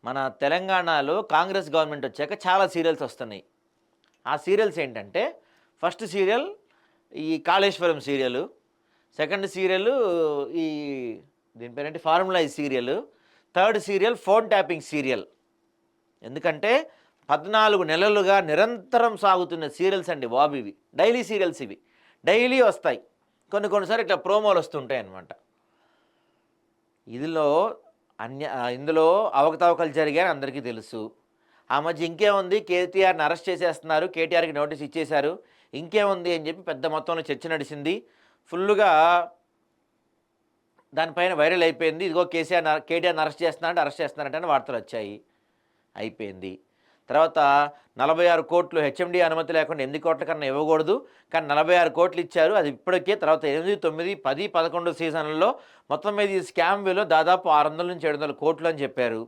మన తెలంగాణలో కాంగ్రెస్ గవర్నమెంట్ వచ్చాక చాలా సీరియల్స్ వస్తున్నాయి. ఆ సీరియల్స్ ఏంటంటే ఫస్ట్ సీరియల్ ఈ కాళేశ్వరం సీరియలు, సెకండ్ సీరియలు ఈ దీని పేరేంటి ఫార్ములా ఈ serial, third serial phone tapping serial. ఎందుకంటే 14 నెలలుగా నిరంతరం సాగుతున్న సీరియల్స్ అండి బాబు ఇవి. డైలీ సీరియల్స్ ఇవి. డైలీ వస్తాయి. కొన్నిసార్లు ఇట్లా ప్రోమోలు వస్తుంటాయి అన్నమాట. ఇదిలో ఇందులో అవకతవకలు జరిగాయని అందరికీ తెలుసు. ఆ మధ్య ఇంకేముంది, కేటీఆర్ని అరెస్ట్ చేసేస్తున్నారు, కేటీఆర్కి నోటీస్ ఇచ్చేశారు, ఇంకేముంది అని చెప్పి పెద్ద మొత్తంలో చర్చ నడిచింది. ఫుల్లుగా దానిపైన వైరల్ అయిపోయింది. ఇదిగో కేటీఆర్ని అరెస్ట్ చేస్తున్నారంటే అని వార్తలు వచ్చాయి. అయిపోయింది. తర్వాత 46 కోట్లు హెచ్ఎండి అనుమతి లేకుండా 8 కోట్ల కన్నా ఇవ్వకూడదు, కానీ 46 కోట్లు ఇచ్చారు. అది ఇప్పటికే తర్వాత 8, 9, 10, 11 సీజన్లలో మొత్తం మీద ఈ స్కామ్ విలువ దాదాపు 600 నుంచి 700 కోట్లు అని చెప్పారు.